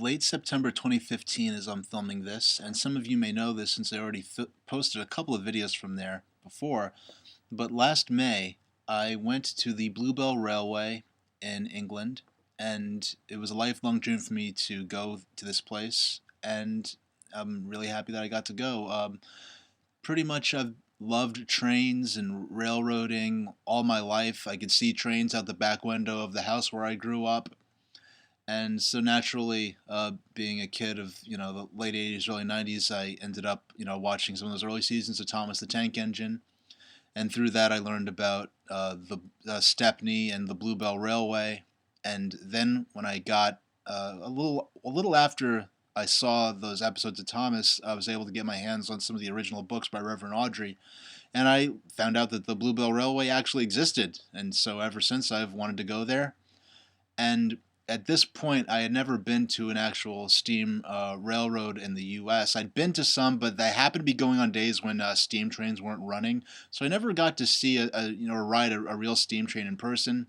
It's late September 2015 as I'm filming this, and some of you may know this since I already posted a couple of videos from there before. But last May, I went to the Bluebell Railway in England, and it was a lifelong dream for me to go to this place, and I'm really happy that I got to go. Pretty much I've loved trains and railroading all my life. I could see trains out the back window of the house where I grew up. And so naturally, being a kid of the late '80s, early '90s, I ended up watching some of those early seasons of Thomas the Tank Engine, and through that I learned about the Stepney and the Bluebell Railway. And then when I got a little after I saw those episodes of Thomas, I was able to get my hands on some of the original books by Reverend Audrey, and I found out that the Bluebell Railway actually existed. And so ever since, I've wanted to go there. And at this point, I had never been to an actual steam railroad in the U.S. I'd been to some, but they happened to be going on days when steam trains weren't running, so I never got to see ride a real steam train in person.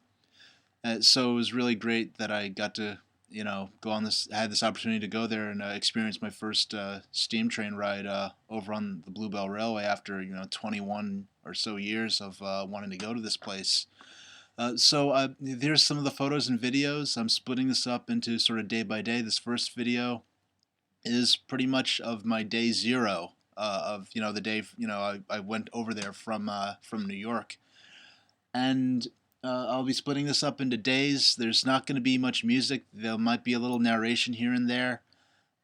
So it was really great that I got to go on this. I had this opportunity to go there and experience my first steam train ride over on the Bluebell Railway after 21 or so years of wanting to go to this place. So there's some of the photos and videos. I'm splitting this up into sort of day by day. This first video is pretty much of my day zero of the day I went over there from New York, and I'll be splitting this up into days. There's not going to be much music. There might be a little narration here and there.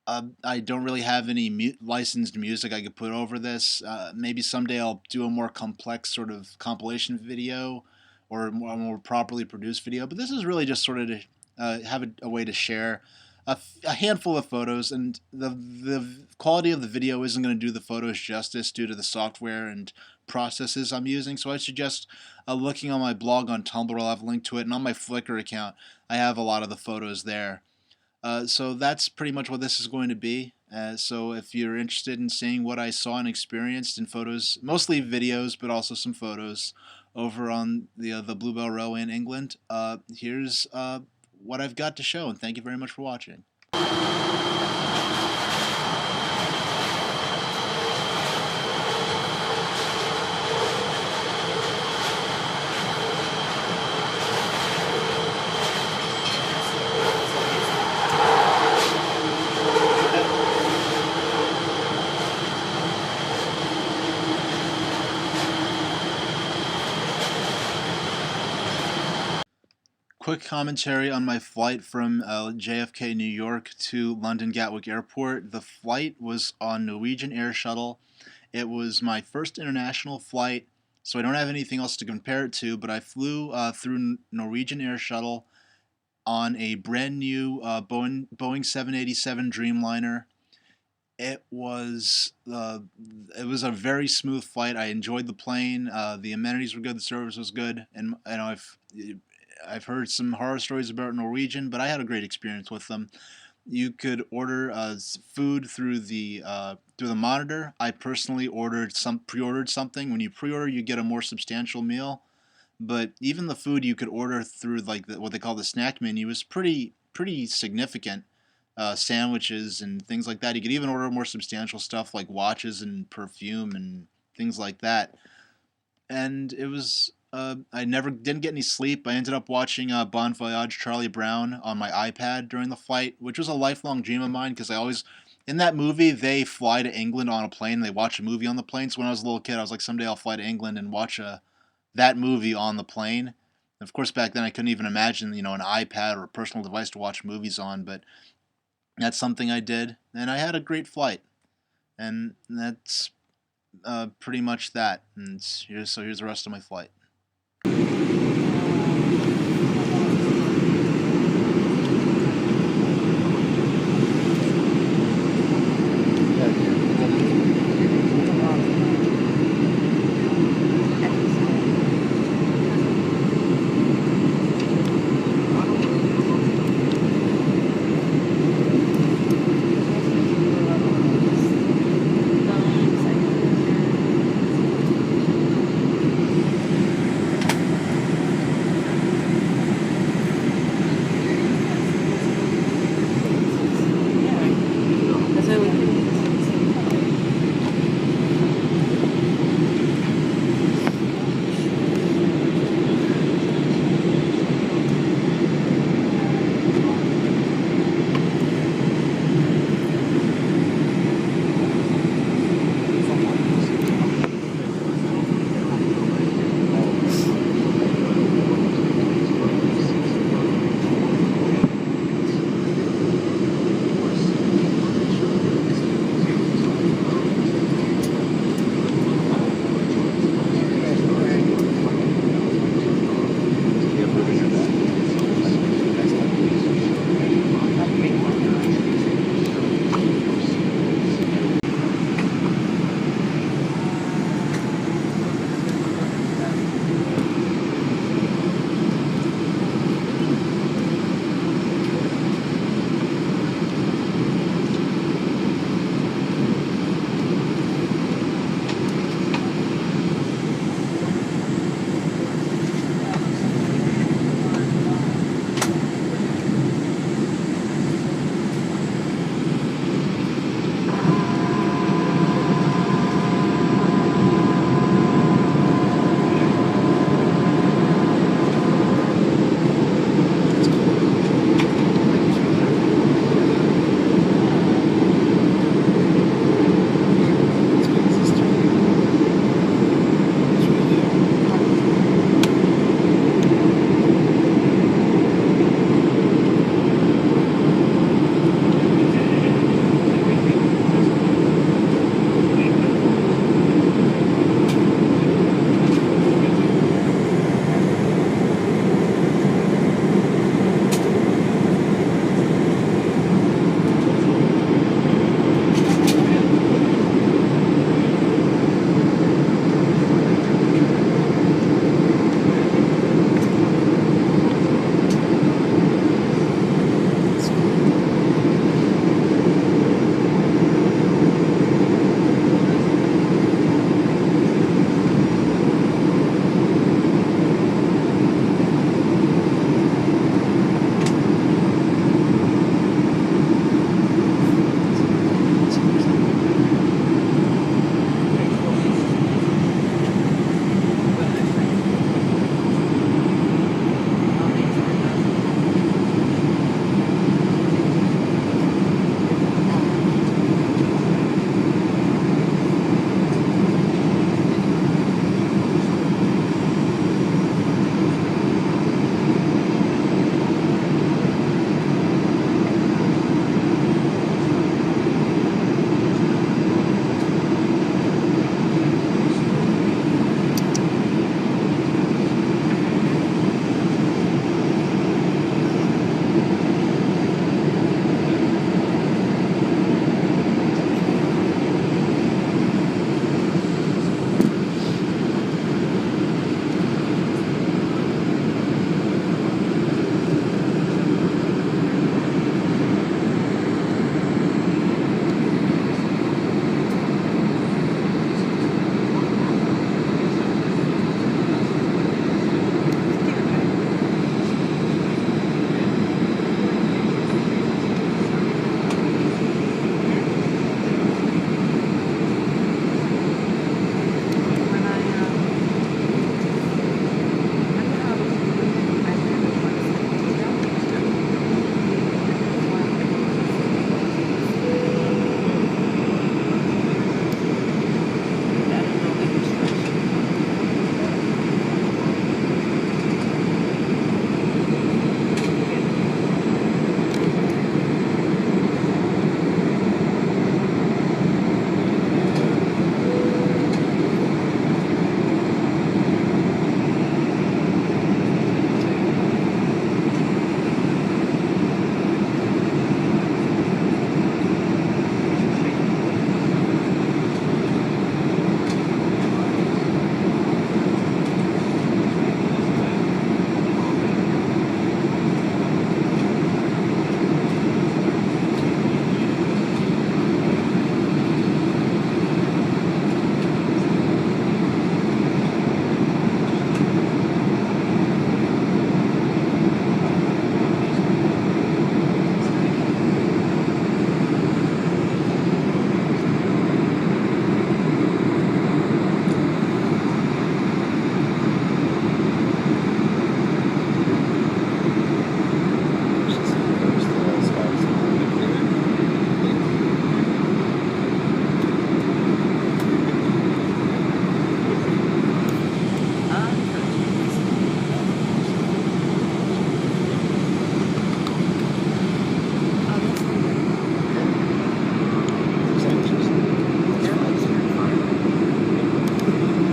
I don't really have any licensed music I could put over this. Maybe someday I'll do a more complex sort of compilation video or a more properly produced video, but this is really just sort of to have a way to share a handful of photos, and the quality of the video isn't going to do the photos justice due to the software and processes I'm using, so I suggest looking on my blog on Tumblr. I'll have a link to it, and on my Flickr account I have a lot of the photos there. So that's pretty much what this is going to be. So if you're interested in seeing what I saw and experienced in photos, mostly videos, but also some photos, over on the Bluebell Railway in England, here's what I've got to show, and thank you very much for watching. Quick commentary on my flight from JFK, New York to London Gatwick Airport. The flight was on Norwegian Air Shuttle. It was my first international flight, so I don't have anything else to compare it to, but I flew through Norwegian Air Shuttle on a brand new Boeing 787 Dreamliner. It was a very smooth flight. I enjoyed the plane. The amenities were good. The service was good, and I've heard some horror stories about Norwegian, but I had a great experience with them. You could order food through the monitor. I personally pre-ordered something. When you pre-order, you get a more substantial meal. But even the food you could order through what they call the snack menu is pretty significant. Sandwiches and things like that. You could even order more substantial stuff like watches and perfume and things like that. And it was I didn't get any sleep. I ended up watching Bon Voyage Charlie Brown on my iPad during the flight, which was a lifelong dream of mine because in that movie, they fly to England on a plane and they watch a movie on the plane. So when I was a little kid, I was like, someday I'll fly to England and watch that movie on the plane. And of course, back then I couldn't even imagine, an iPad or a personal device to watch movies on, but that's something I did, and I had a great flight. And that's pretty much that. And here's the rest of my flight.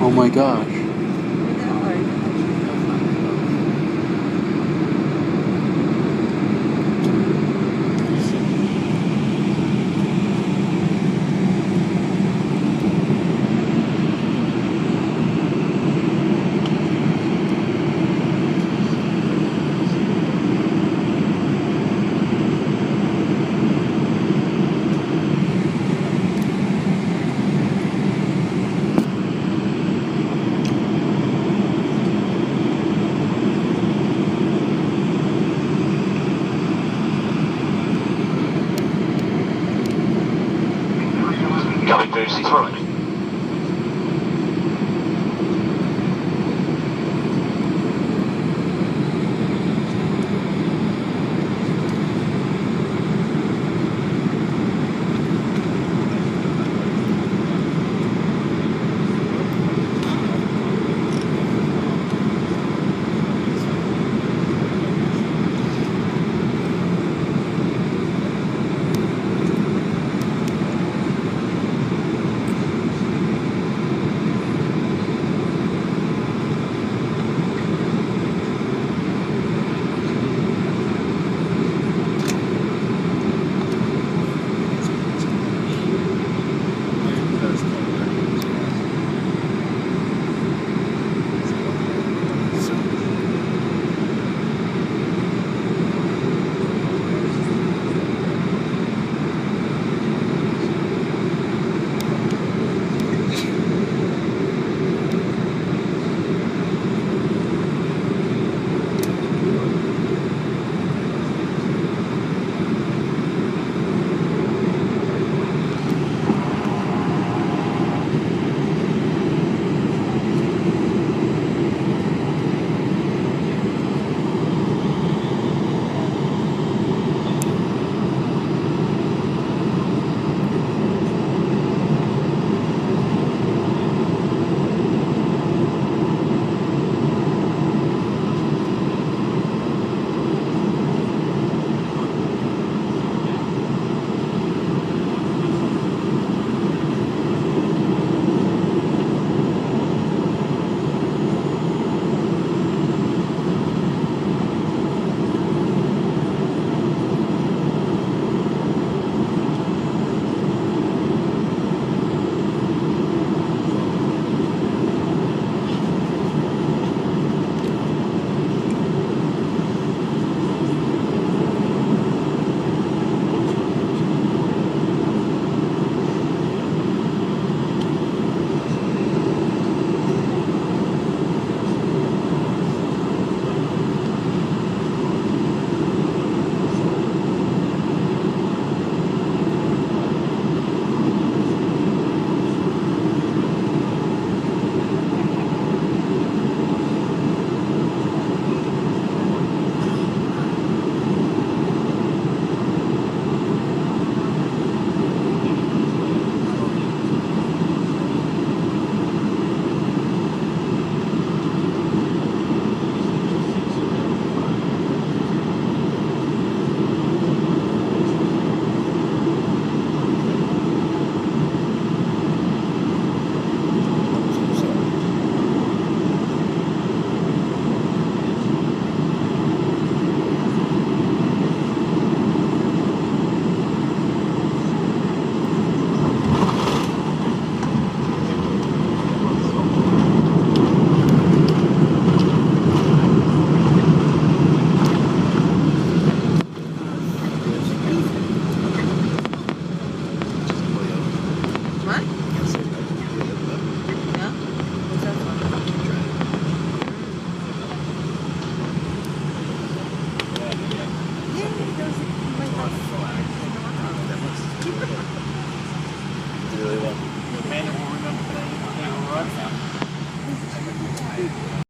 Oh my gosh. Coming through 6 right.